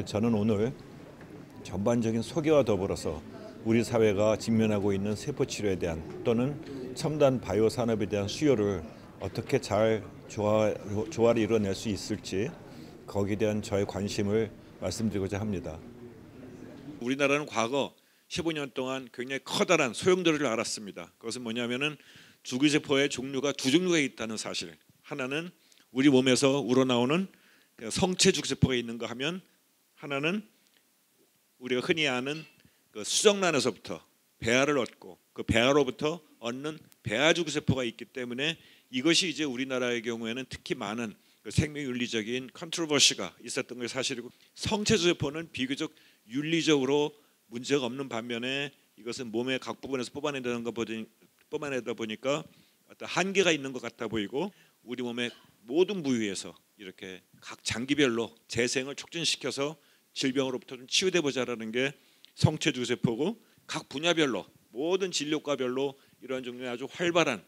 저는 오늘 전반적인 소개와 더불어서 우리 사회가 직면하고 있는 세포치료에 대한 또는 첨단 바이오 산업에 대한 수요를 어떻게 잘 조화를 이뤄낼 수 있을지 거기에 대한 저의 관심을 말씀드리고자 합니다. 우리나라는 과거 15년 동안 굉장히 커다란 소용돌이를 알았습니다. 그것은 뭐냐면은 주기세포의 종류가 두 종류가 있다는 사실. 하나는 우리 몸에서 우러나오는 성체 주기세포가 있는가 하면 하나는 우리가 흔히 아는 그 수정란에서부터 배아를 얻고 그 배아로부터 얻는 배아 주기세포가 있기 때문에 이것이 이제 우리나라의 경우에는 특히 많은 그 생명윤리적인 컨트로버시가 있었던 게 사실이고, 성체 주기세포는 비교적 윤리적으로 문제가 없는 반면에 이것은 몸의 각 부분에서 뽑아내다 보니까 어떤 한계가 있는 것 같아 보이고, 우리 몸의 모든 부위에서 이렇게 각 장기별로 재생을 촉진시켜서 질병으로부터 좀 치유돼 보자라는 게 성체 주기세포고, 각 분야별로 모든 진료과별로 이러한 종류의 아주 활발한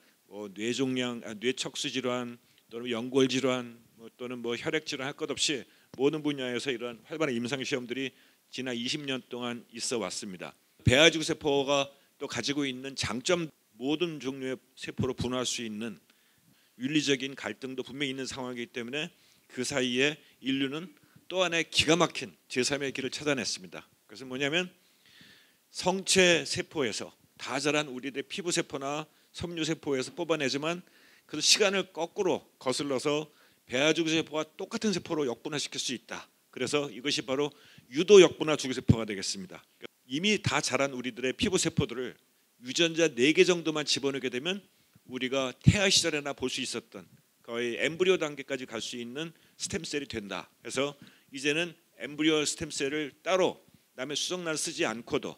뇌척수 질환 또는 연골 질환 또는 혈액 질환 할 것 없이 모든 분야에서 이러한 활발한 임상 시험들이 지난 20년 동안 있어 왔습니다. 배아 주기세포가 또 가지고 있는 장점, 모든 종류의 세포로 분화할 수 있는 윤리적인 갈등도 분명히 있는 상황이기 때문에 그 사이에 인류는 또 하나의 기가 막힌 제3의 길을 찾아냈습니다. 그것은 뭐냐면 성체 세포에서 다 자란 우리들의 피부 세포나 섬유 세포에서 뽑아내지만 그 시간을 거꾸로 거슬러서 배아 주기세포와 똑같은 세포로 역분화시킬 수 있다. 그래서 이것이 바로 유도 역분화 주기세포가 되겠습니다. 이미 다 자란 우리들의 피부 세포들을 유전자 4개 정도만 집어넣게 되면 우리가 태아 시절에나 볼 수 있었던 거의 엠브리오 단계까지 갈 수 있는 스템셀이 된다. 그래서 이제는 엠브리오 스템셀을 따로 남의 수정란을 쓰지 않고도,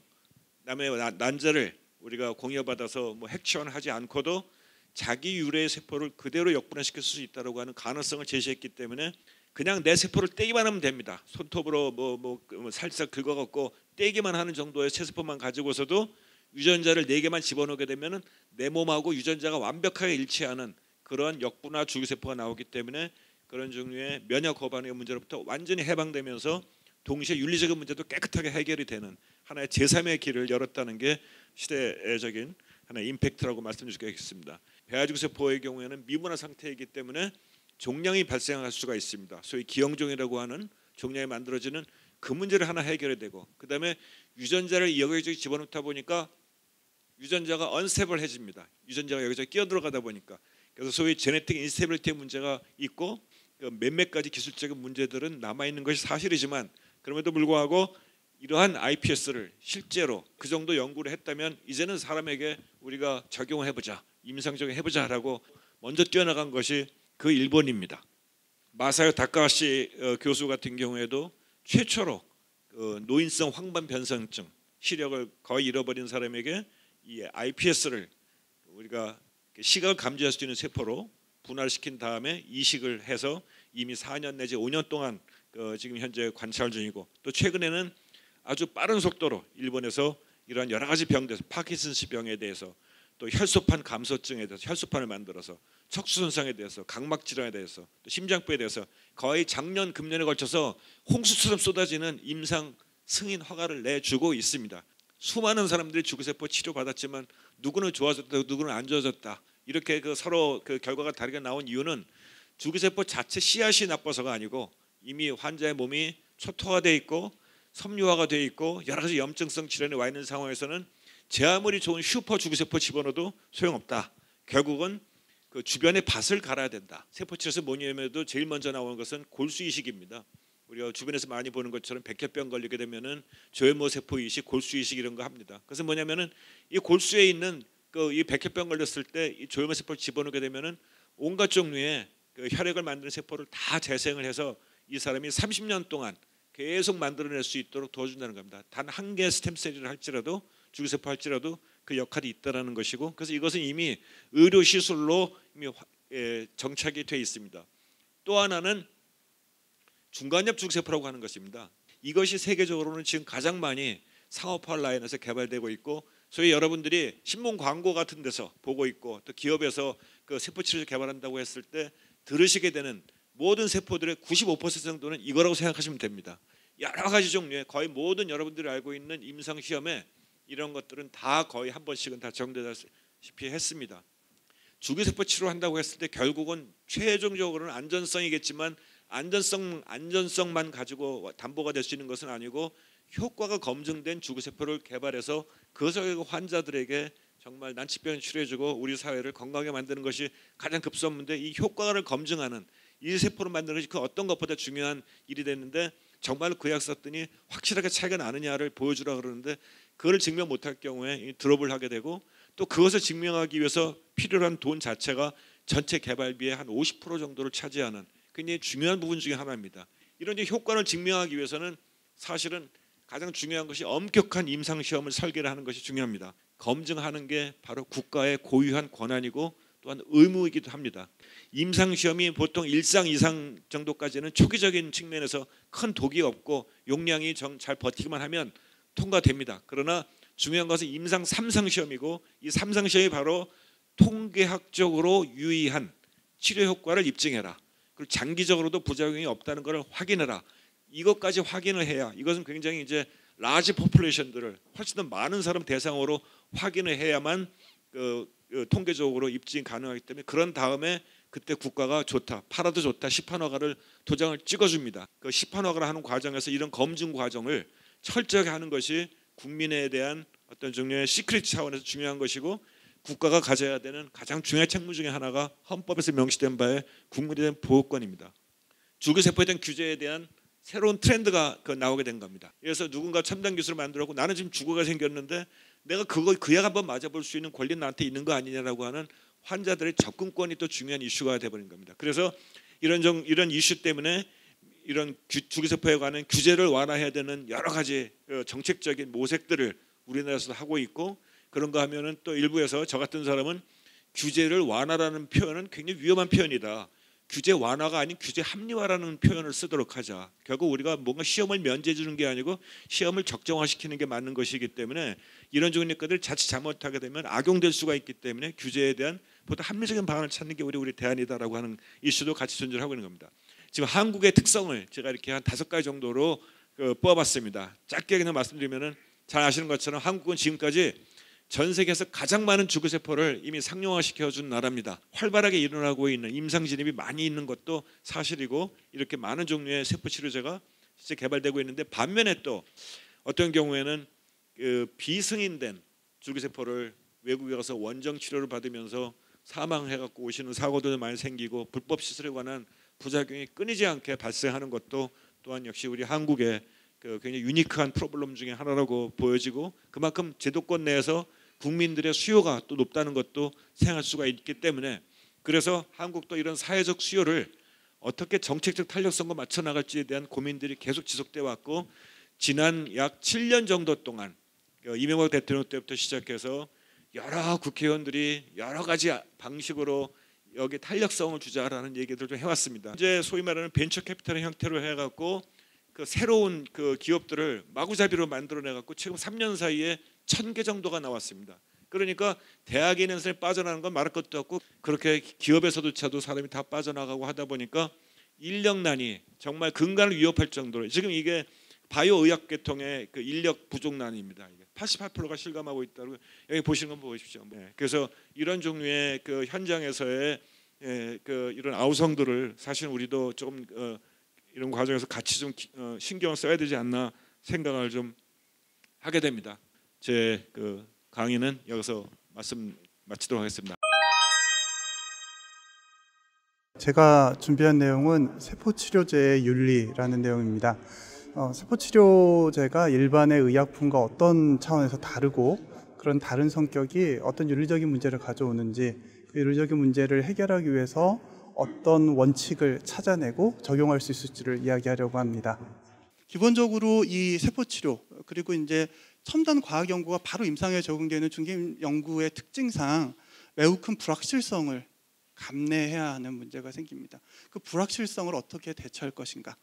남의 난자를 우리가 공여받아서 핵치환하지 않고도 자기 유래의 세포를 그대로 역분화시킬 수 있다고 하는 가능성을 제시했기 때문에 그냥 내 세포를 떼기만 하면 됩니다. 손톱으로 살짝 긁어갖고 떼기만 하는 정도의 체세포만 가지고서도 유전자를 4개만 집어넣게 되면 내 몸하고 유전자가 완벽하게 일치하는 그런 역분화 주기세포가 나오기 때문에 그런 종류의 면역 거반의 문제로부터 완전히 해방되면서 동시에 윤리적인 문제도 깨끗하게 해결이 되는 하나의 제3의 길을 열었다는 게 시대적인 하나의 임팩트라고 말씀드리겠습니다. 배아 주기세포의 경우에는 미분화 상태이기 때문에 종양이 발생할 수가 있습니다. 소위 기형종이라고 하는 종양이 만들어지는 그 문제를 하나 해결해야 되고, 그 다음에 유전자를 여기저기 집어넣다 보니까 유전자가 언스테이블해집니다. 유전자가 여기저기 끼어들어가다 보니까. 그래서 소위 제네틱 인스테빌리티의 문제가 있고 몇몇 가지 기술적인 문제들은 남아있는 것이 사실이지만, 그럼에도 불구하고 이러한 iPS를 실제로 그 정도 연구를 했다면 이제는 사람에게 우리가 적용을 해보자, 임상적으로 해보자라고 먼저 뛰어나간 것이 그 일본입니다. 마사요 다카하시 교수 같은 경우에도 최초로 노인성 황반 변성증 시력을 거의 잃어버린 사람에게 이 iPS를 우리가 시각을 감지할 수 있는 세포로 분할을 시킨 다음에 이식을 해서 이미 4년 내지 5년 동안 지금 현재 관찰 중이고, 또 최근에는 아주 빠른 속도로 일본에서 이러한 여러 가지 병 대해서 파킨슨스 병에 대해서 또 혈소판 감소증에 대해서 혈소판을 만들어서 척수 손상에 대해서 각막 질환에 대해서 또 심장병에 대해서 거의 작년 금년에 걸쳐서 홍수처럼 쏟아지는 임상 승인 허가를 내주고 있습니다. 수많은 사람들이 주기세포 치료 받았지만 누구는 좋아졌다, 누구는 안 좋아졌다, 이렇게 서로 결과가 다르게 나온 이유는 주기세포 자체 씨앗이 나빠서가 아니고 이미 환자의 몸이 초토화되어 있고 섬유화가 되어 있고 여러 가지 염증성 질환이 와 있는 상황에서는 제 아무리 좋은 슈퍼 주기세포 집어넣어도 소용없다. 결국은 그 주변에 밭을 갈아야 된다. 세포치료에서 뭐냐면도 제일 먼저 나오는 것은 골수 이식입니다. 우리가 주변에서 많이 보는 것처럼 백혈병 걸리게 되면은 조혈모 세포 이식, 골수 이식 이런 거 합니다. 그래서 뭐냐면은 이 골수에 있는 이 백혈병 걸렸을 때 이 조혈모 세포를 집어넣게 되면은 온갖 종류의 혈액을 만드는 세포를 다 재생을 해서 이 사람이 30년 동안 계속 만들어낼 수 있도록 도와준다는 겁니다. 단 한 개의 스템셀을 할지라도, 주기세포 할지라도 그 역할이 있다라는 것이고, 그래서 이것은 이미 의료 시술로 이미 정착이 되어 있습니다. 또 하나는 중간엽 주기세포라고 하는 것입니다. 이것이 세계적으로는 지금 가장 많이 상업화 라인에서 개발되고 있고, 소위 여러분들이 신문 광고 같은 데서 보고 있고 또 기업에서 그 세포치료제 개발한다고 했을 때 들으시게 되는 모든 세포들의 95% 정도는 이거라고 생각하시면 됩니다. 여러 가지 종류의 거의 모든 여러분들이 알고 있는 임상 시험에 이런 것들은 다 거의 한 번씩은 다 정되다시피 했습니다. 주기세포 치료한다고 했을 때 결국은 최종적으로는 안전성이겠지만 안전성만 가지고 담보가 될 수 있는 것은 아니고 효과가 검증된 주기세포를 개발해서 그것을 환자들에게 정말 난치병을 치료해주고 우리 사회를 건강하게 만드는 것이 가장 급선무인데, 이 효과를 검증하는 이 세포를 만드는 것이 그 어떤 것보다 중요한 일이 됐는데, 정말 그 약 썼더니 확실하게 차이가 나느냐를 보여주라 그러는데 그걸 증명 못할 경우에 드롭을 하게 되고, 또 그것을 증명하기 위해서 필요한 돈 자체가 전체 개발비의 한 50% 정도를 차지하는 굉장히 중요한 부분 중에 하나입니다. 이런 효과를 증명하기 위해서는 사실은 가장 중요한 것이 엄격한 임상시험을 설계를 하는 것이 중요합니다. 검증하는 게 바로 국가의 고유한 권한이고 또한 의무이기도 합니다. 임상시험이 보통 일상 이상 정도까지는 초기적인 측면에서 큰 독이 없고 용량이 잘 버티기만 하면 통과됩니다. 그러나 중요한 것은 임상 3상 시험이고, 이 3상 시험이 바로 통계학적으로 유의한 치료 효과를 입증해라, 그리고 장기적으로도 부작용이 없다는 것을 확인해라, 이것까지 확인을 해야, 이것은 굉장히 이제 라지 포퓰레이션들을 훨씬 더 많은 사람 대상으로 확인을 해야만 통계적으로 입증이 가능하기 때문에, 그런 다음에 그때 국가가 좋다, 팔아도 좋다, 시판허가를 도장을 찍어줍니다. 그 시판허가를 하는 과정에서 이런 검증 과정을 철저하게 하는 것이 국민에 대한 어떤 종류의 시크릿 차원에서 중요한 것이고, 국가가 가져야 되는 가장 중요한 책무 중에 하나가 헌법에서 명시된 바에 국민에 대한 보호권입니다. 주기세포에 대한 규제에 대한 새로운 트렌드가 나오게 된 겁니다. 그래서 누군가 첨단 기술을 만들었고 나는 지금 주거가 생겼는데 내가 그 약 한번 맞아볼 수 있는 권리는 나한테 있는 거 아니냐라고 하는 환자들의 접근권이 또 중요한 이슈가 돼버린 겁니다. 그래서 이런 이슈 때문에 이런 주기세포에 관한 규제를 완화해야 되는 여러 가지 정책적인 모색들을 우리나라에서 하고 있고, 그런가 하면은 또 일부에서 저 같은 사람은 규제를 완화라는 표현은 굉장히 위험한 표현이다, 규제 완화가 아닌 규제 합리화라는 표현을 쓰도록 하자. 결국 우리가 뭔가 시험을 면제해 주는 게 아니고 시험을 적정화시키는 게 맞는 것이기 때문에 이런 종류의 것들 자칫 잘못하게 되면 악용될 수가 있기 때문에 규제에 대한 보다 합리적인 방안을 찾는 게 우리 대안이다라고 하는 이슈도 같이 존재를 하고 있는 겁니다. 지금 한국의 특성을 제가 이렇게 한 5가지 정도로 뽑아봤습니다. 짧게 그냥 말씀드리면은, 잘 아시는 것처럼 한국은 지금까지 전 세계에서 가장 많은 주기세포를 이미 상용화시켜준 나라입니다. 활발하게 일어나고 있는 임상 진입이 많이 있는 것도 사실이고, 이렇게 많은 종류의 세포 치료제가 실제 개발되고 있는데, 반면에 또 어떤 경우에는 비승인된 주기세포를 외국에 가서 원정 치료를 받으면서 사망해갖고 오시는 사고도 많이 생기고, 불법 시술에 관한 부작용이 끊이지 않게 발생하는 것도 또한 역시 우리 한국의 굉장히 유니크한 프로블럼 중에 하나라고 보여지고, 그만큼 제도권 내에서 국민들의 수요가 또 높다는 것도 생각할 수가 있기 때문에, 그래서 한국도 이런 사회적 수요를 어떻게 정책적 탄력성과 맞춰 나갈지에 대한 고민들이 계속 지속돼 왔고, 지난 약 7년 정도 동안 이명박 대통령 때부터 시작해서 여러 국회의원들이 여러 가지 방식으로 여기 탄력성을 주자라는 얘기들을 좀 해왔습니다. 이제 소위 말하는 벤처 캐피탈의 형태로 해갖고 새로운 기업들을 마구잡이로 만들어내갖고 최근 3년 사이에 1000개 정도가 나왔습니다. 그러니까 대학에 있는 사람이 빠져나가는 건 말할 것도 없고, 그렇게 기업에서조차도 사람이 다 빠져나가고 하다 보니까 인력난이 정말 근간을 위협할 정도로, 지금 이게 바이오 의학 계통의 인력 부족난입니다. 88%가 실감하고 있다고 여기 보시는 건 보십시오. 그래서 이런 종류의 현장에서의 이런 아우성들을 사실 우리도 조금 이런 과정에서 같이 좀 신경을 써야 되지 않나 생각을 좀 하게 됩니다. 제 강의는 여기서 말씀 마치도록 하겠습니다. 제가 준비한 내용은 세포치료제의 윤리라는 내용입니다. 세포치료제가 일반의 의약품과 어떤 차원에서 다르고, 그런 다른 성격이 어떤 윤리적인 문제를 가져오는지, 그 윤리적인 문제를 해결하기 위해서 어떤 원칙을 찾아내고 적용할 수 있을지를 이야기하려고 합니다. 기본적으로 이 세포치료, 그리고 이제 첨단 과학 연구가 바로 임상에 적용되는 중개임 연구의 특징상 매우 큰 불확실성을 감내해야 하는 문제가 생깁니다. 그 불확실성을 어떻게 대처할 것인가,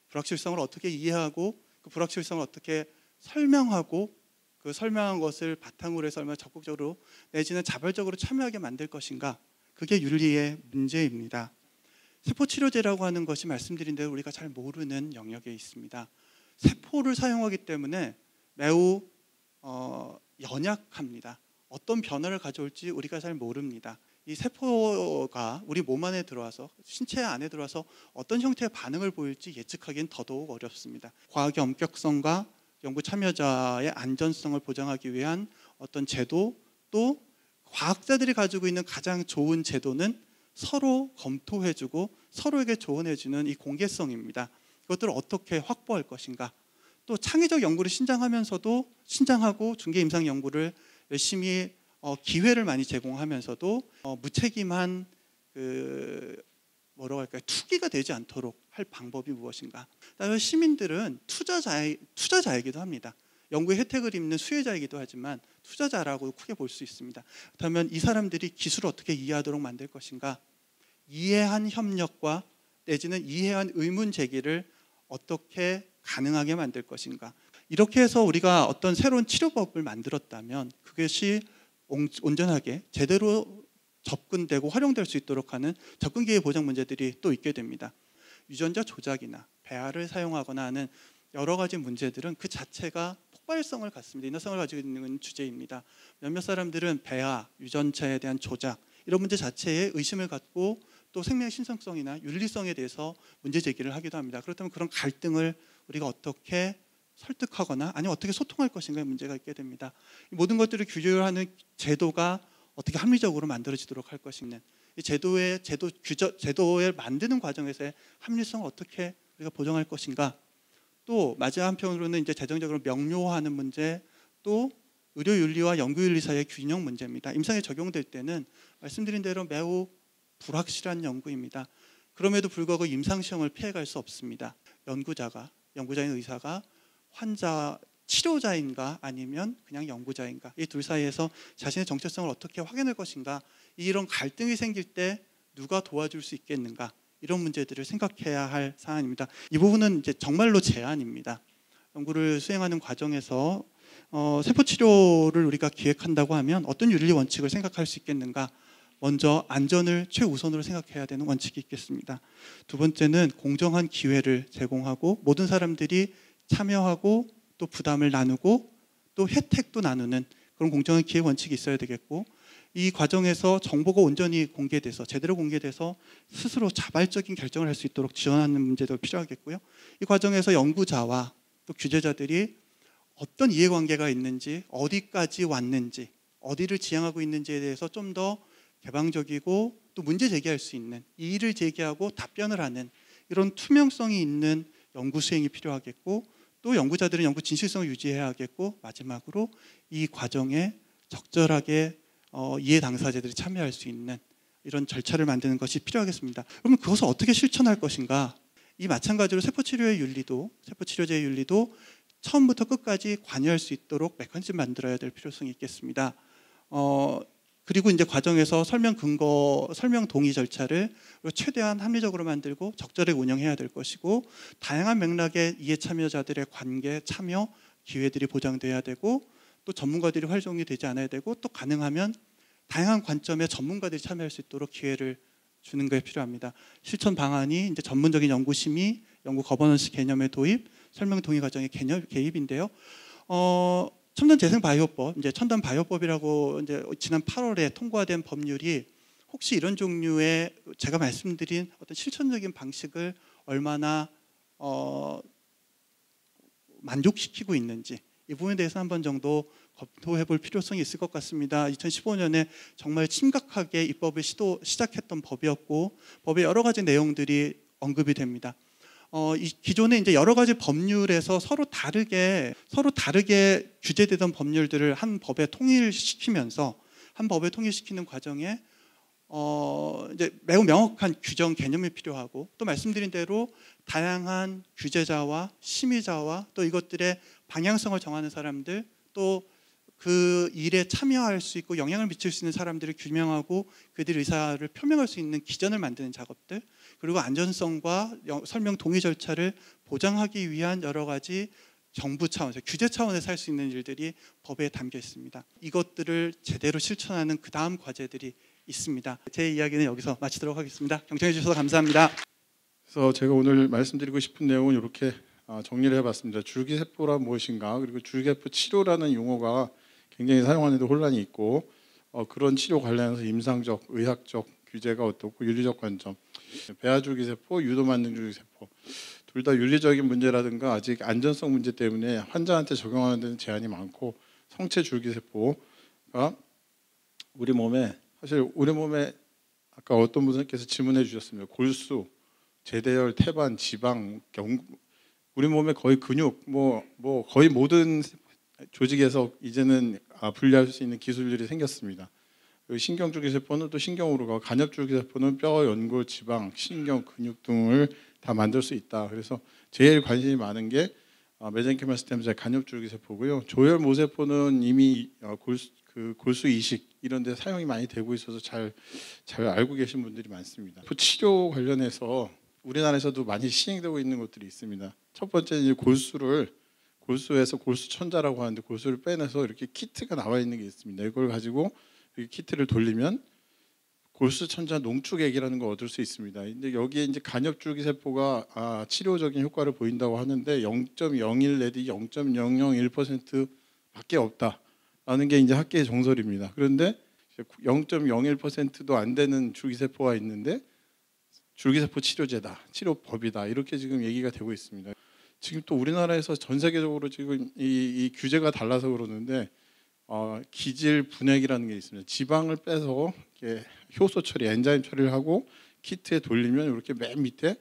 불확실성을 어떻게 이해하고, 그 불확실성을 어떻게 설명하고, 그 설명한 것을 바탕으로 해서 얼마나 적극적으로 내지는 자발적으로 참여하게 만들 것인가, 그게 윤리의 문제입니다. 세포치료제라고 하는 것이 말씀드린 대로 우리가 잘 모르는 영역에 있습니다. 세포를 사용하기 때문에 매우 연약합니다. 어떤 변화를 가져올지 우리가 잘 모릅니다. 이 세포가 우리 몸 안에 들어와서 신체 안에 들어와서 어떤 형태의 반응을 보일지 예측하기는 더더욱 어렵습니다. 과학의 엄격성과 연구 참여자의 안전성을 보장하기 위한 어떤 제도, 또 과학자들이 가지고 있는 가장 좋은 제도는 서로 검토해주고 서로에게 조언해주는 이 공개성입니다. 이것들을 어떻게 확보할 것인가. 또 창의적 연구를 신장하고 중개 임상 연구를 열심히 기회를 많이 제공하면서도 무책임한 투기가 되지 않도록 할 방법이 무엇인가. 따라서 시민들은 투자자이기도 합니다. 연구의 혜택을 입는 수혜자이기도 하지만 투자자라고 크게 볼 수 있습니다. 그렇다면 이 사람들이 기술을 어떻게 이해하도록 만들 것인가, 이해한 협력과 내지는 이해한 의문 제기를 어떻게 가능하게 만들 것인가. 이렇게 해서 우리가 어떤 새로운 치료법을 만들었다면 그것이 온전하게 제대로 접근되고 활용될 수 있도록 하는 접근기회 보장 문제들이 또 있게 됩니다. 유전자 조작이나 배아를 사용하거나 하는 여러 가지 문제들은 그 자체가 폭발성을 갖습니다. 인화성을 가지고 있는 주제입니다. 몇몇 사람들은 배아, 유전자에 대한 조작 이런 문제 자체에 의심을 갖고 또 생명의 신성성이나 윤리성에 대해서 문제 제기를 하기도 합니다. 그렇다면 그런 갈등을 우리가 어떻게 설득하거나 아니면 어떻게 소통할 것인가의 문제가 있게 됩니다. 이 모든 것들을 규율하는 제도가 어떻게 합리적으로 만들어지도록 할 것인가, 이 제도를 만드는 과정에서의 합리성을 어떻게 우리가 보정할 것인가, 또 마지막 한편으로는 이제 재정적으로 명료화하는 문제, 또 의료윤리와 연구윤리 사이의 균형 문제입니다. 임상에 적용될 때는 말씀드린 대로 매우 불확실한 연구입니다. 그럼에도 불구하고 임상시험을 피해갈 수 없습니다. 연구자인 의사가 치료자인가 아니면 그냥 연구자인가, 이 둘 사이에서 자신의 정체성을 어떻게 확인할 것인가, 이런 갈등이 생길 때 누가 도와줄 수 있겠는가, 이런 문제들을 생각해야 할 사안입니다. 이 부분은 이제 정말로 제안입니다. 연구를 수행하는 과정에서 세포치료를 우리가 기획한다고 하면 어떤 윤리 원칙을 생각할 수 있겠는가. 먼저 안전을 최우선으로 생각해야 되는 원칙이 있겠습니다. 두 번째는 공정한 기회를 제공하고 모든 사람들이 참여하고 또 부담을 나누고 또 혜택도 나누는 그런 공정한 기회 원칙이 있어야 되겠고, 이 과정에서 정보가 온전히 공개돼서 제대로 공개돼서 스스로 자발적인 결정을 할 수 있도록 지원하는 문제도 필요하겠고요. 이 과정에서 연구자와 또 규제자들이 어떤 이해관계가 있는지, 어디까지 왔는지, 어디를 지향하고 있는지에 대해서 좀 더 개방적이고 또 문제 제기할 수 있는, 이의를 제기하고 답변을 하는 이런 투명성이 있는 연구 수행이 필요하겠고, 또 연구자들은 연구 진실성을 유지해야 하겠고, 마지막으로 이 과정에 적절하게 이해 당사자들이 참여할 수 있는 이런 절차를 만드는 것이 필요하겠습니다. 그러면 그것을 어떻게 실천할 것인가? 이 마찬가지로 세포치료제의 윤리도 처음부터 끝까지 관여할 수 있도록 메커니즘 만들어야 될 필요성이 있겠습니다. 그리고 이제 과정에서 설명 동의 절차를 최대한 합리적으로 만들고 적절하게 운영해야 될 것이고, 다양한 맥락의 이해 참여자들의 관계, 참여 기회들이 보장돼야 되고, 또 전문가들이 활용이 되지 않아야 되고, 또 가능하면 다양한 관점의 전문가들이 참여할 수 있도록 기회를 주는 게 필요합니다. 실천 방안이 이제 전문적인 연구 심의, 연구 거버넌스 개념의 도입, 설명 동의 과정의 개입인데요. 첨단 재생 바이오법, 이제 첨단 바이오법이라고 이제 지난 8월에 통과된 법률이 혹시 이런 종류의 제가 말씀드린 어떤 실천적인 방식을 얼마나 만족시키고 있는지, 이 부분에 대해서 한 번 정도 검토해 볼 필요성이 있을 것 같습니다. 2015년에 정말 심각하게 입법을 시작했던 법이었고, 법의 여러 가지 내용들이 언급이 됩니다. 이 기존에 이제 여러 가지 법률에서 서로 다르게 규제되던 법률들을 한 법에 통일시키면서 한 법에 통일시키는 과정에 이제 매우 명확한 규정 개념이 필요하고, 또 말씀드린 대로 다양한 규제자와 심의자와 또 이것들의 방향성을 정하는 사람들, 또 그 일에 참여할 수 있고 영향을 미칠 수 있는 사람들을 규명하고 그들의 의사를 표명할 수 있는 기전을 만드는 작업들, 그리고 안전성과 설명 동의 절차를 보장하기 위한 여러 가지 정부 차원에서 규제 차원에서 할 수 있는 일들이 법에 담겨 있습니다. 이것들을 제대로 실천하는 그 다음 과제들이 있습니다. 제 이야기는 여기서 마치도록 하겠습니다. 경청해 주셔서 감사합니다. 그래서 제가 오늘 말씀드리고 싶은 내용은 이렇게 정리를 해봤습니다. 줄기세포란 무엇인가, 그리고 줄기세포 치료라는 용어가 굉장히 사용하는데 혼란이 있고 그런 치료 관련해서 임상적, 의학적 규제가 어떻고 윤리적 관점, 배아줄기세포, 유도만능줄기세포 둘 다 윤리적인 문제라든가 아직 안전성 문제 때문에 환자한테 적용하는 데는 제한이 많고, 성체줄기세포가 우리 몸에 아까 어떤 분께서 질문해 주셨습니다. 골수, 제대열, 태반, 지방, 우리 몸의 거의 근육, 거의 모든 조직에서 이제는 분리할 수 있는 기술들이 생겼습니다. 신경줄기세포는 또 신경으로 가고, 간엽줄기세포는 뼈, 연골, 지방, 신경, 근육 등을 다 만들 수 있다. 그래서 제일 관심이 많은 게 메젠키마 스템셀 간엽줄기세포고요. 조혈모세포는 이미 골수 이식 이런 데 사용이 많이 되고 있어서 잘 알고 계신 분들이 많습니다. 치료 관련해서 우리나라에서도 많이 시행되고 있는 것들이 있습니다. 첫 번째는 이제 골수에서 골수천자라고 하는데, 골수를 빼내서 이렇게 키트가 나와 있는 게 있습니다. 이걸 가지고 이 키트를 돌리면 골수천자 농축액이라는 걸 얻을 수 있습니다. 근데 여기에 이제 간엽줄기세포가 치료적인 효과를 보인다고 하는데 0.01 내지 0.001%밖에 없다라는 게 이제 학계의 정설입니다. 그런데 0.01%도 안 되는 줄기세포가 있는데 줄기세포 치료제다, 치료법이다, 이렇게 지금 얘기가 되고 있습니다. 지금 또 우리나라에서 전 세계적으로 지금 이 규제가 달라서 그러는데 기질 분해기라는 게 있습니다. 지방을 빼서 이렇게 효소 처리, 엔자임 처리를 하고 키트에 돌리면 이렇게 맨 밑에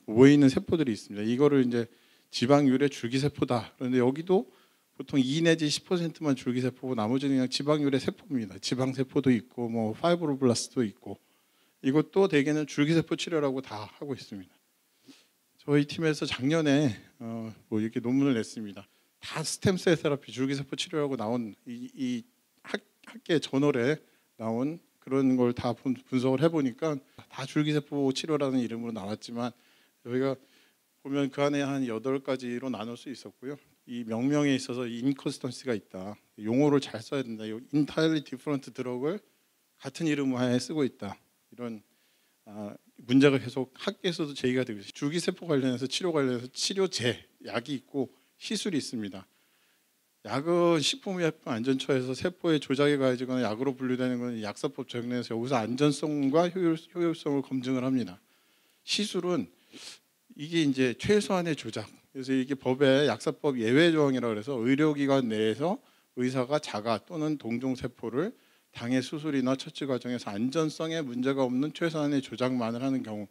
모이는 세포들이 있습니다. 이거를 이제 지방율의 줄기세포다. 그런데 여기도 보통 2 내지 10%만 줄기세포고 나머지는 그냥 지방율의 세포입니다. 지방세포도 있고 파이브로블라스트도 있고, 이것도 대개는 줄기세포 치료라고 다 하고 있습니다. 저희 팀에서 작년에 이렇게 논문을 냈습니다. 다 스템셀 테라피, 줄기세포 치료라고 나온 이 학계 저널에 나온 그런 걸 다 분석을 해보니까 다 줄기세포 치료라는 이름으로 나왔지만, 저희가 보면 그 안에 한 8가지로 나눌 수 있었고요. 이 명명에 있어서 인컨시스턴시가 있다. 용어를 잘 써야 된다. entirely different drug을 같은 이름 하에 쓰고 있다. 이런 문제가 계속 학계에서도 제기가 되고 있어요. 줄기세포 관련해서 치료 관련해서 치료제, 약이 있고 시술이 있습니다. 약은 식품의약품안전처에서 세포의 조작에 가해지거나 약으로 분류되는 것은 약사법 적용에서 여기서 안전성과 효율성을 검증을 합니다. 시술은 이게 이제 최소한의 조작. 그래서 이게 법에 약사법 예외 조항이라고 해서 의료기관 내에서 의사가 자가 또는 동종 세포를 당해 수술이나 처치 과정에서 안전성에 문제가 없는 최소한의 조작만을 하는 경우,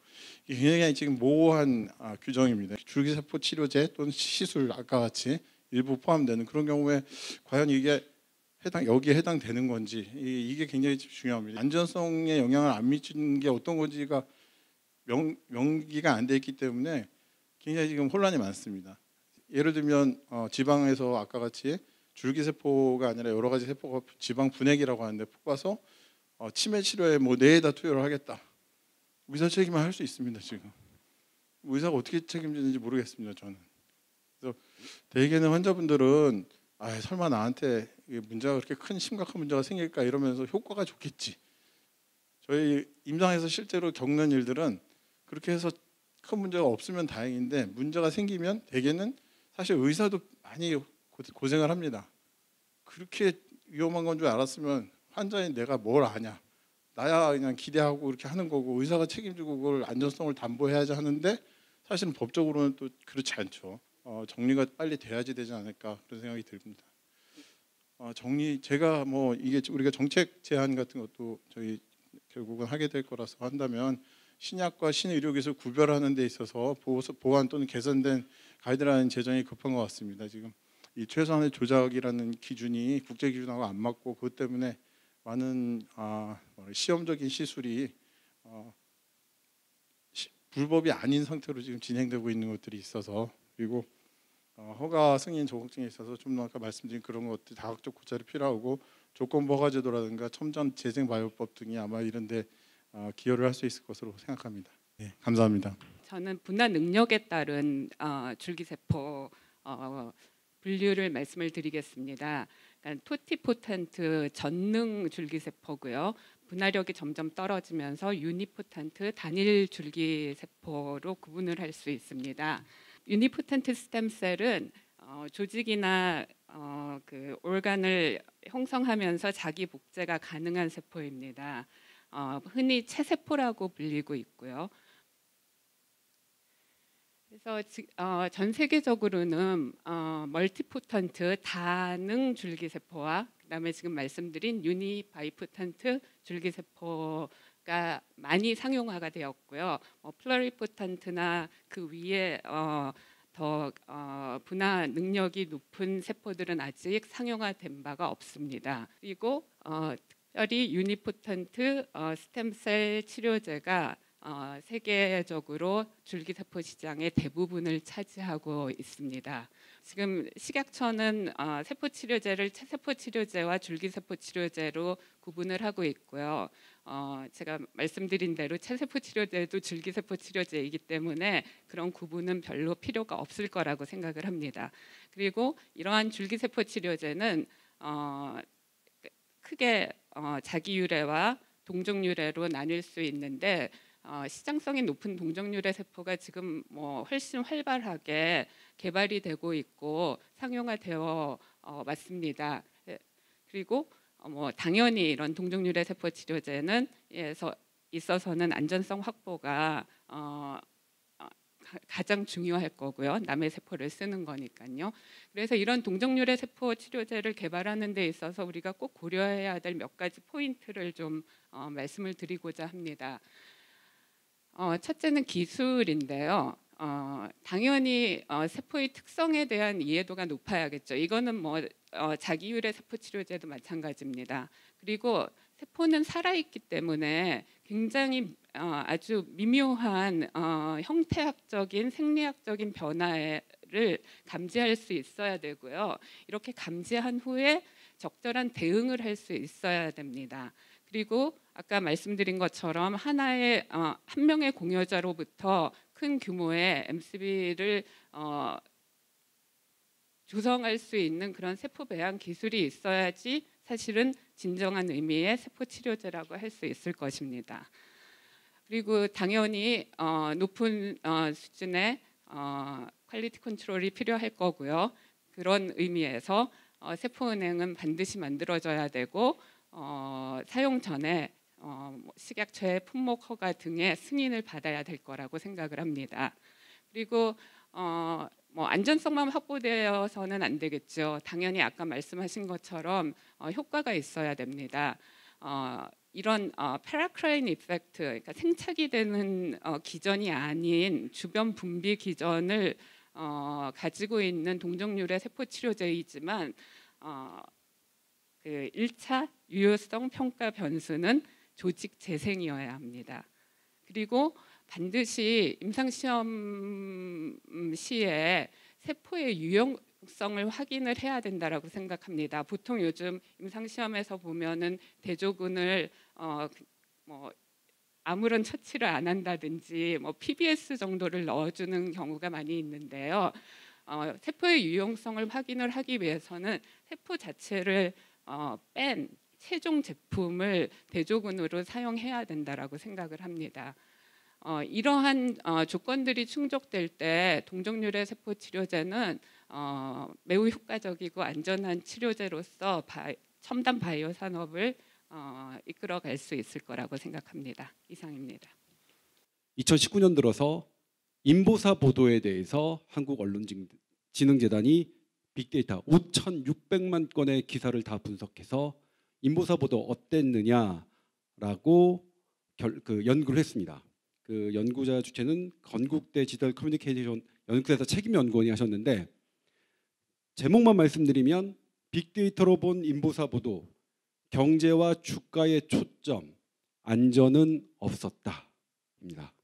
이게 굉장히 지금 모호한 규정입니다. 줄기세포 치료제 또는 시술, 아까 같이 일부 포함되는 그런 경우에 과연 이게 여기에 해당되는 건지, 이게 굉장히 중요합니다. 안전성에 영향을 안 미치는 게 어떤 건지가 명기가 안 돼 있기 때문에 굉장히 지금 혼란이 많습니다. 예를 들면 지방에서 아까 같이 줄기세포가 아니라 여러 가지 세포가 지방 분해기라고 하는데 뽑아서 치매 치료에 뇌에다 투여를 하겠다. 의사 책임을 할 수 있습니다. 지금 의사가 어떻게 책임지는지 모르겠습니다. 저는. 그래서 대개는 환자분들은 설마 나한테 문제가 그렇게 큰 심각한 문제가 생길까 이러면서 효과가 좋겠지. 저희 임상에서 실제로 겪는 일들은 그렇게 해서 큰 문제가 없으면 다행인데, 문제가 생기면 대개는 사실 의사도 많이 고생을 합니다. 그렇게 위험한 건 줄 알았으면 환자인 내가 뭘 아냐, 나야 그냥 기대하고 이렇게 하는 거고, 의사가 책임지고 그걸 안전성을 담보해야지 하는데 사실은 법적으로는 또 그렇지 않죠. 정리가 빨리 돼야지 되지 않을까 그런 생각이 듭니다. 제가 이게 우리가 정책 제안 같은 것도 저희 결국은 하게 될 거라서 한다면, 신약과 신의료기술 구별하는 데 있어서 보완 또는 개선된 가이드라인 제정이 급한 것 같습니다. 지금 이 최소한의 조작이라는 기준이 국제 기준하고 안 맞고, 그것 때문에 많은 시험적인 시술이 불법이 아닌 상태로 지금 진행되고 있는 것들이 있어서, 그리고 허가 승인 조건증에 있어서 좀 아까 말씀드린 그런 것들 다각적 고찰이 필요하고, 조건부 허가 제도라든가 첨단 재생 바이오법 등이 아마 이런데 기여를 할 수 있을 것으로 생각합니다. 네, 감사합니다. 저는 분할 능력에 따른 줄기세포 분류를 말씀을 드리겠습니다. 그러니까 토티포텐트 전능 줄기세포고요. 분할력이 점점 떨어지면서 유니포텐트 단일 줄기세포로 구분을 할 수 있습니다. 유니포텐트 스템셀은 조직이나 그 organ을 형성하면서 자기 복제가 가능한 세포입니다. 흔히 체세포라고 불리고 있고요. 그래서 전 세계적으로는 멀티포턴트 다능 줄기세포와 그다음에 지금 말씀드린 유니바이포턴트 줄기세포가 많이 상용화가 되었고요. 플러리포턴트나 그 위에 더 분화 능력이 높은 세포들은 아직 상용화된 바가 없습니다. 그리고 특별히 유니포턴트 스템셀 치료제가 세계적으로 줄기세포 시장의 대부분을 차지하고 있습니다. 지금 식약처는 세포 치료제를 체세포 치료제와 줄기세포 치료제로 구분을 하고 있고요. 제가 말씀드린 대로 체세포 치료제도 줄기세포 치료제이기 때문에 그런 구분은 별로 필요가 없을 거라고 생각을 합니다. 그리고 이러한 줄기세포 치료제는 크게 자기유래와 동종유래로 나뉠 수 있는데 시장성이 높은 동종유래 세포가 지금 훨씬 활발하게 개발이 되고 있고 상용화되어 왔습니다. 그리고 당연히 이런 동종유래 세포 치료제는 있어서는 안전성 확보가 가장 중요할 거고요. 남의 세포를 쓰는 거니까요. 그래서 이런 동종유래 세포 치료제를 개발하는 데 있어서 우리가 꼭 고려해야 될 몇 가지 포인트를 좀 말씀을 드리고자 합니다. 첫째는 기술인데요. 당연히 세포의 특성에 대한 이해도가 높아야겠죠. 이거는 자기유래 세포 치료제도 마찬가지입니다. 그리고 세포는 살아있기 때문에 굉장히 아주 미묘한 형태학적인 생리학적인 변화를 감지할 수 있어야 되고요. 이렇게 감지한 후에 적절한 대응을 할 수 있어야 됩니다. 그리고 아까 말씀드린 것처럼 한 명의 공여자로부터 큰 규모의 MCB를 조성할 수 있는 그런 세포 배양 기술이 있어야지 사실은 진정한 의미의 세포 치료제라고 할 수 있을 것입니다. 그리고 당연히 높은 수준의 퀄리티 컨트롤이 필요할 거고요. 그런 의미에서 세포은행은 반드시 만들어져야 되고 사용 전에 식약처의 품목 허가 등의 승인을 받아야 될 거라고 생각을 합니다. 그리고 안전성만 확보되어서는 안 되겠죠. 당연히 아까 말씀하신 것처럼 효과가 있어야 됩니다. 이런 페라크라인 이펙트, 그러니까 생착이 되는 기전이 아닌 주변 분비 기전을 가지고 있는 동종유래 세포 치료제이지만 그 1차 유효성 평가 변수는 조직 재생이어야 합니다. 그리고 반드시 임상시험 시에 세포의 유용성을 확인을 해야 된다라고 생각합니다. 보통 요즘 임상시험에서 보면은 대조군을 아무런 처치를 안 한다든지 PBS 정도를 넣어주는 경우가 많이 있는데요. 세포의 유용성을 확인을 하기 위해서는 세포 자체를 뺀 최종 제품을 대조군으로 사용해야 된다라고 생각을 합니다. 이러한 조건들이 충족될 때 동종유래 세포 치료제는 매우 효과적이고 안전한 치료제로서 첨단 바이오 산업을 이끌어갈 수 있을 거라고 생각합니다. 이상입니다. 2019년 들어서 인보사 보도에 대해서 한국언론진흥재단이 빅데이터 5,600만 건의 기사를 다 분석해서 인보사 보도 어땠느냐라고 연구를 했습니다. 그 연구자 주체는 건국대 디지털 커뮤니케이션 연구센터 책임연구원이 하셨는데, 제목만 말씀드리면 빅데이터로 본 인보사 보도, 경제와 주가의 초점, 안전은 없었다입니다.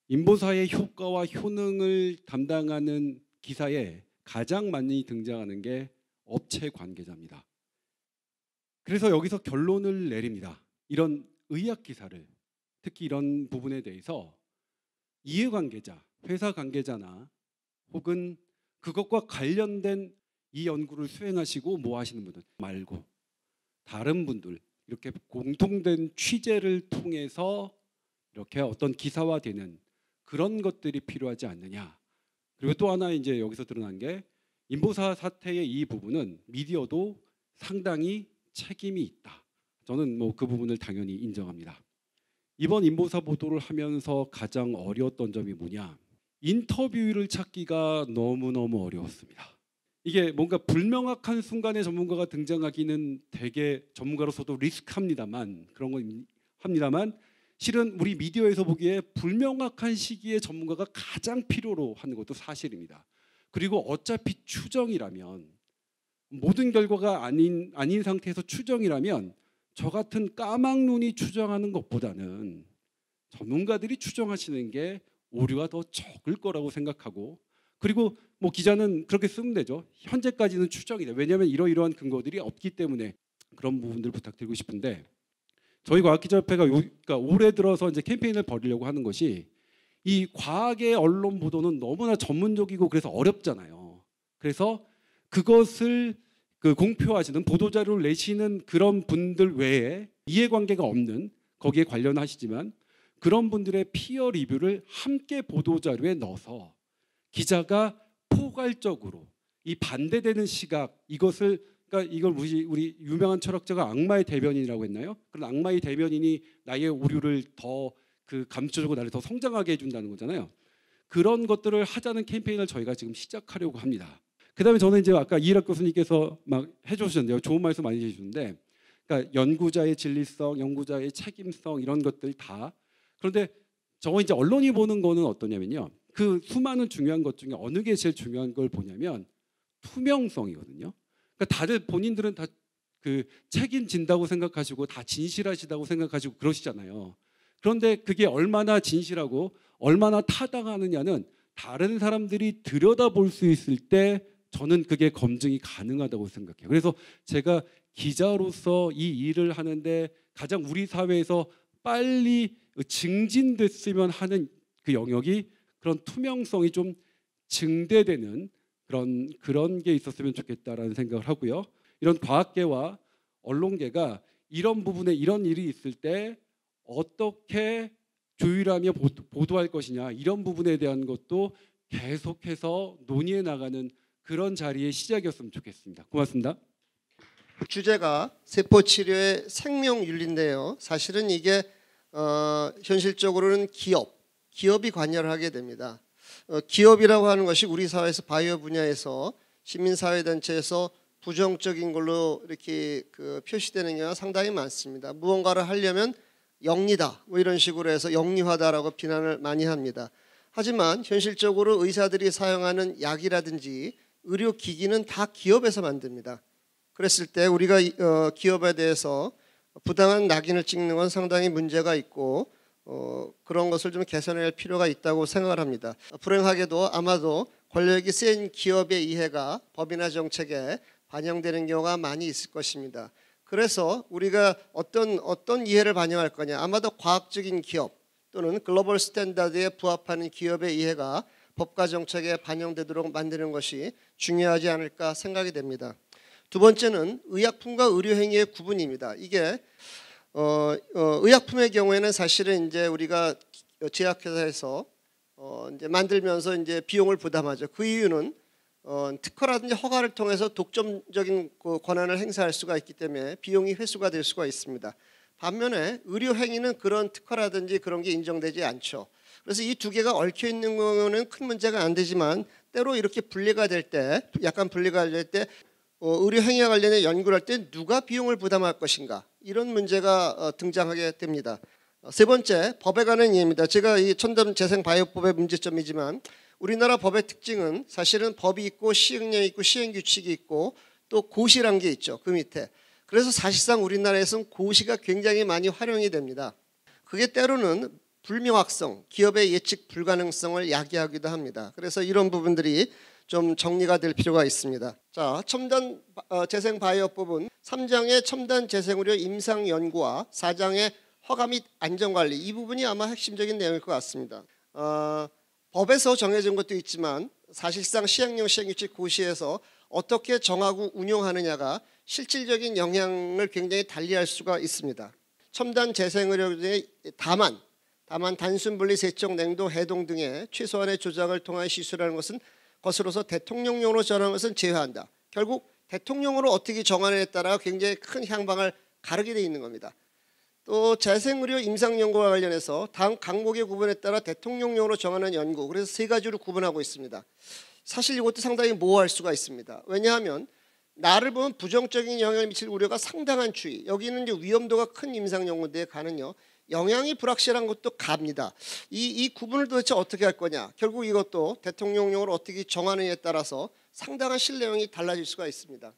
인보사의 효과와 효능을 담당하는 기사에 가장 많이 등장하는 게 업체 관계자입니다. 그래서 여기서 결론을 내립니다. 이런 의학 기사를, 특히 이런 부분에 대해서 이해관계자, 회사 관계자나 혹은 그것과 관련된 이 연구를 수행하시고 뭐 하시는 분들 말고 다른 분들, 이렇게 공통된 취재를 통해서 이렇게 어떤 기사화되는 그런 것들이 필요하지 않느냐. 그리고 또 하나 이제 여기서 드러난 게 인보사 사태의 이 부분은 미디어도 상당히 책임이 있다. 저는 뭐 그 부분을 당연히 인정합니다. 이번 인보사 보도를 하면서 가장 어려웠던 점이 뭐냐? 인터뷰를 찾기가 너무너무 어려웠습니다. 이게 뭔가 불명확한 순간에 전문가가 등장하기는 되게 전문가로서도 리스크합니다만 그런 건 합니다만 실은 우리 미디어에서 보기에 불명확한 시기에 전문가가 가장 필요로 하는 것도 사실입니다. 그리고 어차피 추정이라면 모든 결과가 아닌 상태에서 추정이라면 저 같은 까막눈이 추정하는 것보다는 전문가들이 추정하시는 게 오류가 더 적을 거라고 생각하고 그리고 뭐 기자는 그렇게 쓰면 되죠. 현재까지는 추정이다. 왜냐하면 이러이러한 근거들이 없기 때문에 그런 부분들 부탁드리고 싶은데 저희 과학기자협회가 그러니까 올해 들어서 이제 캠페인을 벌이려고 하는 것이 이 과학의 언론 보도는 너무나 전문적이고 그래서 어렵잖아요. 그래서 그것을 공표하시는 보도자료를 내시는 그런 분들 외에 이해관계가 없는 거기에 관련하시지만 그런 분들의 피어 리뷰를 함께 보도자료에 넣어서 기자가 포괄적으로 이 반대되는 시각 이것을 그러니까 이걸 우리 유명한 철학자가 악마의 대변인이라고 했나요? 그런 악마의 대변인이 나의 오류를 더 감춰주고 나를 더 성장하게 해준다는 거잖아요. 그런 것들을 하자는 캠페인을 저희가 지금 시작하려고 합니다. 그다음에 저는 이제 아까 이일학 교수님께서 막 해주셨는데요. 좋은 말씀 많이 해주셨는데, 그러니까 연구자의 진리성, 연구자의 책임성 이런 것들 다. 그런데 저거 이제 언론이 보는 거는 어떠냐면요. 그 수많은 중요한 것 중에 어느 게 제일 중요한 걸 보냐면 투명성이거든요. 그러니까 다들 본인들은 다 책임진다고 생각하시고 다 진실하시다고 생각하시고 그러시잖아요. 그런데 그게 얼마나 진실하고 얼마나 타당하느냐는 다른 사람들이 들여다볼 수 있을 때 저는 그게 검증이 가능하다고 생각해요. 그래서 제가 기자로서 이 일을 하는데 가장 우리 사회에서 빨리 증진됐으면 하는 그 영역이 그런 투명성이 좀 증대되는 그런 게 있었으면 좋겠다라는 생각을 하고요. 이런 과학계와 언론계가 이런 부분에 이런 일이 있을 때 어떻게 조율하며 보도할 것이냐 이런 부분에 대한 것도 계속해서 논의해 나가는 그런 자리의 시작이었으면 좋겠습니다. 고맙습니다. 주제가 세포치료의 생명윤리인데요. 사실은 이게 현실적으로는 기업이 관여를 하게 됩니다. 기업이라고 하는 것이 우리 사회에서 바이오 분야에서 시민사회단체에서 부정적인 걸로 이렇게 표시되는 경우가 상당히 많습니다. 무언가를 하려면 영리다 뭐 이런 식으로 해서 영리하다라고 비난을 많이 합니다. 하지만 현실적으로 의사들이 사용하는 약이라든지 의료기기는 다 기업에서 만듭니다. 그랬을 때 우리가 기업에 대해서 부당한 낙인을 찍는 건 상당히 문제가 있고 그런 것을 좀 개선할 필요가 있다고 생각을 합니다. 불행하게도 아마도 권력이 센 기업의 이해가 법이나 정책에 반영되는 경우가 많이 있을 것입니다. 그래서 우리가 어떤 이해를 반영할 거냐, 아마도 과학적인 기업 또는 글로벌 스탠다드에 부합하는 기업의 이해가 법과 정책에 반영되도록 만드는 것이 중요하지 않을까 생각이 됩니다. 두 번째는 의약품과 의료행위의 구분입니다. 이게 의약품의 경우에는 사실은 이제 우리가 제약회사에서 이제 만들면서 이제 비용을 부담하죠. 그 이유는 특허라든지 허가를 통해서 독점적인 권한을 행사할 수가 있기 때문에 비용이 회수가 될 수가 있습니다. 반면에 의료행위는 그런 특허라든지 그런 게 인정되지 않죠. 그래서 이 두 개가 얽혀 있는 거는 큰 문제가 안 되지만 때로 이렇게 분리가 될 때, 약간 분리가 될 때 의료행위와 관련해 연구를 할 때 누가 비용을 부담할 것인가 이런 문제가 등장하게 됩니다. 세 번째, 법에 관한 이해입니다. 제가 이 첨단재생바이오법의 문제점이지만 우리나라 법의 특징은 사실은 법이 있고 시행령이 있고 시행규칙이 있고 또 고시란 게 있죠. 그 밑에. 그래서 사실상 우리나라에서는 고시가 굉장히 많이 활용이 됩니다. 그게 때로는 불명확성, 기업의 예측 불가능성을 야기하기도 합니다. 그래서 이런 부분들이 좀 정리가 될 필요가 있습니다. 자, 첨단 재생 바이오법은 3장의 첨단 재생의료 임상 연구와 4장의 허가 및 안전관리 이 부분이 아마 핵심적인 내용일 것 같습니다. 법에서 정해진 것도 있지만 사실상 시행령 시행규칙 고시에서 어떻게 정하고 운용하느냐가 실질적인 영향을 굉장히 달리할 수가 있습니다. 첨단 재생의료의 다만 다만 단순 분리, 세척, 냉동, 해동 등의 최소한의 조작을 통하여 시술하는 것으로서 대통령령으로 정하는 것은 제외한다. 결국 대통령으로 어떻게 정하느냐에 따라 굉장히 큰 향방을 가르게 되어 있는 겁니다. 또 재생의료 임상연구와 관련해서 다음 항목의 구분에 따라 대통령령으로 정하는 연구, 그래서 세 가지로 구분하고 있습니다. 사실 이것도 상당히 모호할 수가 있습니다. 왜냐하면 나를 보면 부정적인 영향을 미칠 우려가 상당한 추이, 여기는 이제 위험도가 큰 임상연구인데 가는요, 영향이 불확실한 것도 갑니다. 이 구분을 도대체 어떻게 할 거냐. 결국 이것도 대통령령을 어떻게 정하느냐에 따라서 상당한 신뢰형이 달라질 수가 있습니다.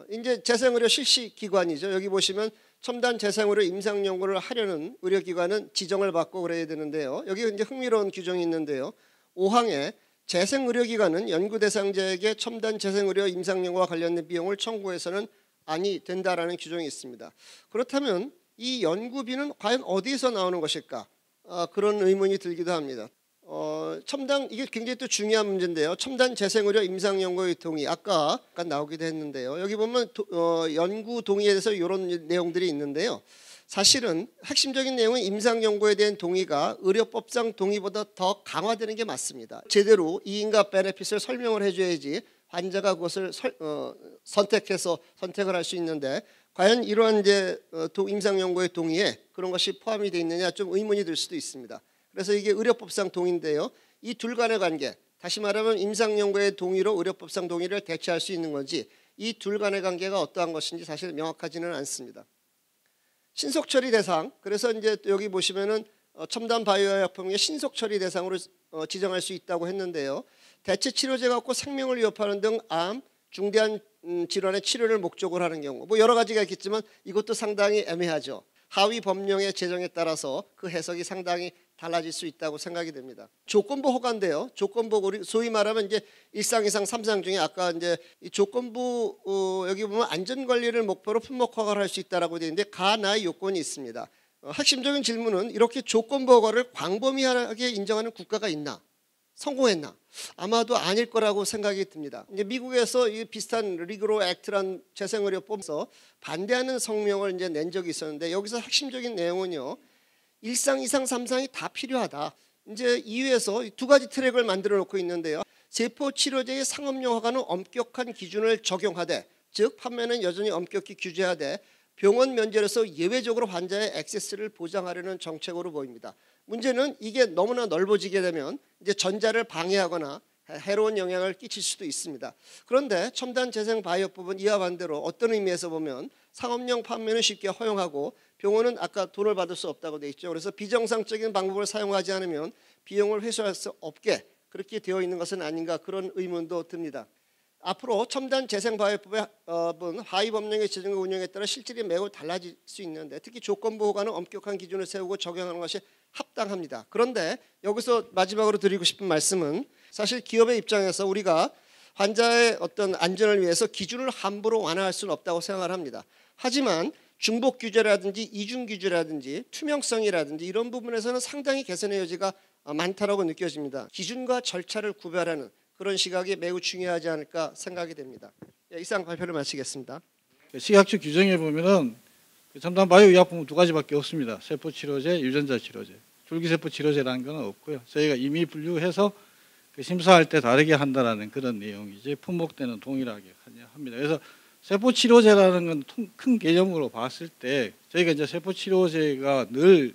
이제 재생의료 실시기관이죠. 여기 보시면 첨단 재생의료 임상연구를 하려는 의료기관은 지정을 받고 그래야 되는데요. 여기 이제 흥미로운 규정이 있는데요. 5항에 재생의료기관은 연구 대상자에게 첨단 재생의료 임상연구와 관련된 비용을 청구해서는 아니 된다라는 규정이 있습니다. 그렇다면 이 연구비는 과연 어디에서 나오는 것일까? 그런 의문이 들기도 합니다. 첨단, 이게 굉장히 또 중요한 문제인데요. 첨단 재생의료 임상연구의 동의, 아까 잠깐 나오기도 했는데요. 여기 보면 연구 동의에 대해서 이런 내용들이 있는데요. 사실은 핵심적인 내용은 임상연구에 대한 동의가 의료법상 동의보다 더 강화되는 게 맞습니다. 제대로 이익과 베네핏을 설명을 해줘야지 환자가 그것을 선택을 할 수 있는데, 과연 이러한 이제 임상연구의 동의에 그런 것이 포함이 되어 있느냐 좀 의문이 들 수도 있습니다. 그래서 이게 의료법상 동의인데요. 이 둘 간의 관계, 다시 말하면 임상연구의 동의로 의료법상 동의를 대체할 수 있는 건지, 이 둘 간의 관계가 어떠한 것인지 사실 명확하지는 않습니다. 신속처리 대상, 그래서 이제 여기 보시면은 첨단 바이오약품의 신속처리 대상으로 지정할 수 있다고 했는데요. 대체 치료제가 없고 생명을 위협하는 등 암, 중대한 질환의 치료를 목적으로 하는 경우, 뭐 여러 가지가 있겠지만 이것도 상당히 애매하죠. 하위 법령의 제정에 따라서 그 해석이 상당히 달라질 수 있다고 생각이 됩니다. 조건부 허가인데요. 조건부, 우리 소위 말하면 이제 1상, 2상, 3상 중에 아까 이제 이 조건부 여기 보면 안전관리를 목표로 품목 허가를 할 수 있다라고 되어 있는데 가나의 요건이 있습니다. 핵심적인 질문은 이렇게 조건부 허가를 광범위하게 인정하는 국가가 있나? 성공했나? 아마도 아닐 거라고 생각이 듭니다. 이제 미국에서 이 비슷한 리그로 액트란 재생의료법에서 반대하는 성명을 이제 낸 적이 있었는데, 여기서 핵심적인 내용은요, 1상, 2상, 3상이 다 필요하다. 이제 EU에서 두 가지 트랙을 만들어 놓고 있는데요. 세포 치료제의 상업용 허가는 엄격한 기준을 적용하되, 즉 판매는 여전히 엄격히 규제하되 병원 면제로서 예외적으로 환자의 액세스를 보장하려는 정책으로 보입니다. 문제는 이게 너무나 넓어지게 되면 이제 전자를 방해하거나 해로운 영향을 끼칠 수도 있습니다. 그런데 첨단 재생 바이오법은 이와 반대로 어떤 의미에서 보면 상업용 판매는 쉽게 허용하고 병원은 아까 돈을 받을 수 없다고 돼 있죠. 그래서 비정상적인 방법을 사용하지 않으면 비용을 회수할 수 없게 그렇게 되어 있는 것은 아닌가, 그런 의문도 듭니다. 앞으로 첨단 재생 바이오법의 하위 법령의 제정과 운영에 따라 실질이 매우 달라질 수 있는데, 특히 조건부 허가는 엄격한 기준을 세우고 적용하는 것이 합당합니다. 그런데 여기서 마지막으로 드리고 싶은 말씀은, 사실 기업의 입장에서 우리가 환자의 어떤 안전을 위해서 기준을 함부로 완화할 수는 없다고 생각을 합니다. 하지만 중복 규제라든지 이중 규제라든지 투명성이라든지 이런 부분에서는 상당히 개선의 여지가 많다라고 느껴집니다. 기준과 절차를 구별하는 그런 시각이 매우 중요하지 않을까 생각이 됩니다. 이상 발표를 마치겠습니다. 식약처 규정에 보면은 첨단 바이오 의약품은 두 가지밖에 없습니다. 세포 치료제, 유전자 치료제. 줄기세포 치료제라는 건 없고요. 저희가 임의 분류해서 심사할 때 다르게 한다라는 그런 내용이지 품목대는 동일하게 합니다. 그래서 세포 치료제라는 건 큰 개념으로 봤을 때 저희가 이제 세포 치료제가 늘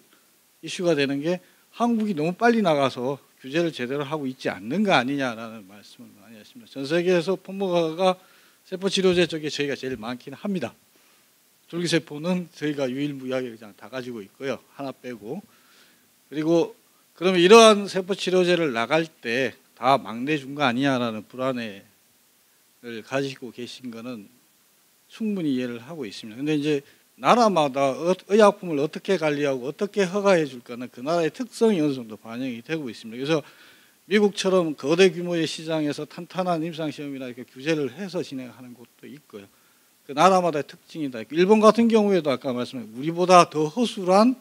이슈가 되는 게 한국이 너무 빨리 나가서 규제를 제대로 하고 있지 않는 거 아니냐라는 말씀을 많이 했습니다. 전 세계에서 품목허가가 세포 치료제 쪽에 저희가 제일 많긴 합니다. 줄기세포는 저희가 유일무이하게 그냥 다 가지고 있고요. 하나 빼고. 그리고 그러면 이러한 세포 치료제를 나갈 때 다 막내 준 거 아니냐라는 불안을 가지고 계신 거는 충분히 이해를 하고 있습니다. 근데 이제 나라마다 의약품을 어떻게 관리하고 어떻게 허가해 줄 거는 그 나라의 특성이 어느 정도 반영이 되고 있습니다. 그래서 미국처럼 거대 규모의 시장에서 탄탄한 임상시험이나 이렇게 규제를 해서 진행하는 곳도 있고요. 그 나라마다의 특징이다. 일본 같은 경우에도 아까 말씀드린 우리보다 더 허술한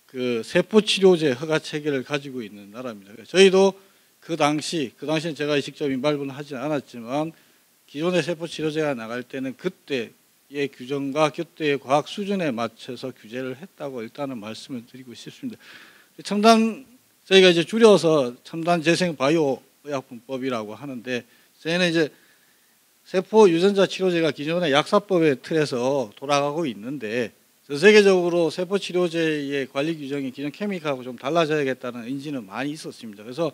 그 세포 치료제 허가 체계를 가지고 있는 나라입니다. 저희도 그 당시는 제가 직접 인발부는 하지 않았지만 기존의 세포 치료제가 나갈 때는 그때의 규정과 그때의 과학 수준에 맞춰서 규제를 했다고 일단은 말씀을 드리고 싶습니다. 첨단 저희가 이제 줄여서 첨단 재생 바이오 의약품법이라고 하는데 저희는 이제 세포 유전자 치료제가 기존의 약사법의 틀에서 돌아가고 있는데 전 세계적으로 세포 치료제의 관리 규정이 기존 케미칼하고 좀 달라져야겠다는 의지는 많이 있었습니다. 그래서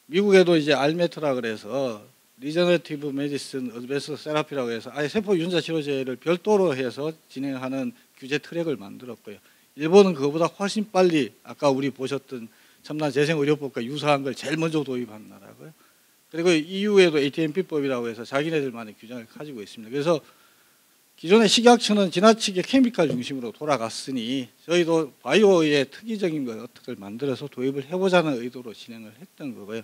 미국에도 이제 알메트라 그래서 리저너티브 메디슨 어드밴스 세라피라고 해서 아예 세포 유전자 치료제를 별도로 해서 진행하는 규제 트랙을 만들었고요. 일본은 그거보다 훨씬 빨리 아까 우리 보셨던 첨단 재생의료법과 유사한 걸 제일 먼저 도입한 나라고요. 그리고 EU에도 ATMP법이라고 해서 자기네들만의 규정을 가지고 있습니다. 그래서 기존의 식약처는 지나치게 케미칼 중심으로 돌아갔으니 저희도 바이오의 특이적인 것을 만들어서 도입을 해보자는 의도로 진행을 했던 거고요.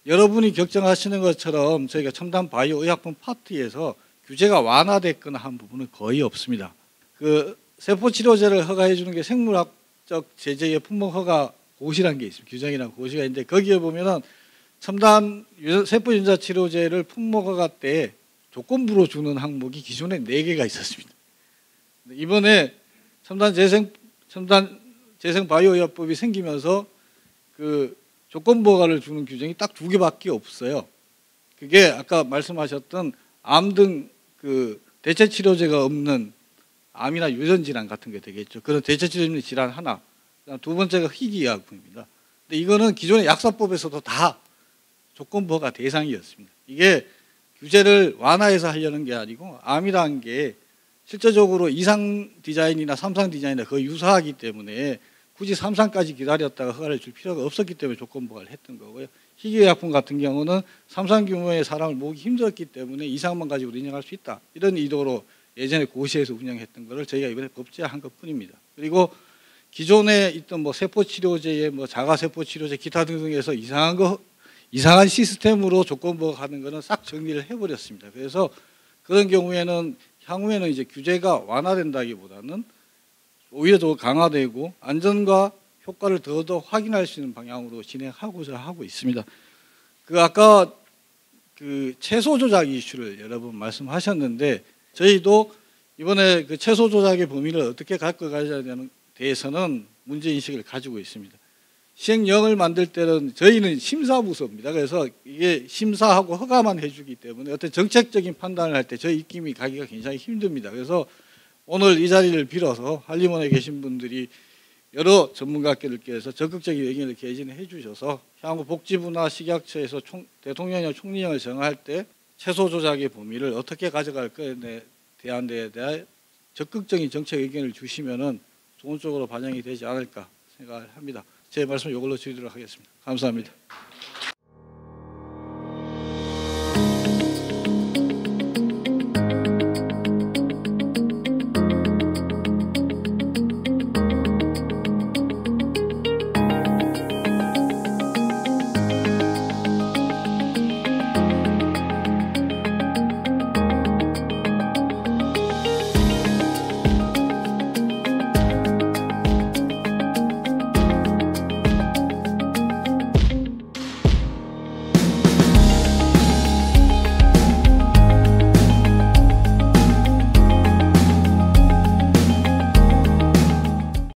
여러분이 걱정하시는 것처럼 저희가 첨단 바이오 의약품 파트에서 규제가 완화됐거나 한 부분은 거의 없습니다. 그 세포 치료제를 허가해 주는 게 생물학적 제재의 품목 허가 고시라는 게 있습니다. 규정이라는 고시가 있는데 거기에 보면은 첨단 세포 유전자 치료제를 품목 허가 때 조건부로 주는 항목이 기존에 4개가 있었습니다. 이번에 첨단 재생 바이오 의약법이 생기면서 그 조건부 허가를 주는 규정이 딱 2개밖에 없어요. 그게 아까 말씀하셨던 암 등 그 대체 치료제가 없는 암이나 유전 질환 같은 게 되겠죠. 그런 대체 치료제 질환 하나. 두 번째가 희귀의약품입니다. 근데 이거는 기존의 약사법에서도 다 조건부가 대상이었습니다. 이게 규제를 완화해서 하려는 게 아니고 암이라는 게 실제적으로 2상 디자인이나 3상 디자인이나 거의 유사하기 때문에 굳이 3상까지 기다렸다가 허가를 줄 필요가 없었기 때문에 조건부가를 했던 거고요. 희귀의약품 같은 경우는 3상 규모의 사람을 모으기 힘들었기 때문에 2상만 가지고 인정할 수 있다. 이런 의도로 예전에 고시에서 운영했던 거를 저희가 이번에 법제화한 것뿐입니다. 그리고 기존에 있던 뭐 세포 치료제의 뭐 자가 세포 치료제 기타 등등에서 이상한 시스템으로 조건부가 가는 거는 싹 정리를 해버렸습니다. 그래서 그런 경우에는 향후에는 이제 규제가 완화된다기보다는 오히려 더 강화되고 안전과 효과를 더 확인할 수 있는 방향으로 진행하고자 하고 있습니다. 그 아까 그 채소 조작 이슈를 여러 번 말씀하셨는데 저희도 이번에 그 채소 조작의 범위를 어떻게 갖고 가야 되는 대해서는 문제인식을 가지고 있습니다. 시행령을 만들 때는 저희는 심사부서입니다. 그래서 이게 심사하고 허가만 해주기 때문에 어떤 정책적인 판단을 할 때 저희 입김이 가기가 굉장히 힘듭니다. 그래서 오늘 이 자리를 빌어서 한림원에 계신 분들이 여러 전문가께서 적극적인 의견을 개진해 주셔서 향후 복지부나 식약처에서 대통령령 총리령을 정할 때 채소 조작의 범위를 어떻게 가져갈 것에 대한 데에 대한 적극적인 정책 의견을 주시면은 좋은 쪽으로 반영이 되지 않을까 생각을 합니다. 제 말씀 이걸로 드리도록 하겠습니다. 감사합니다.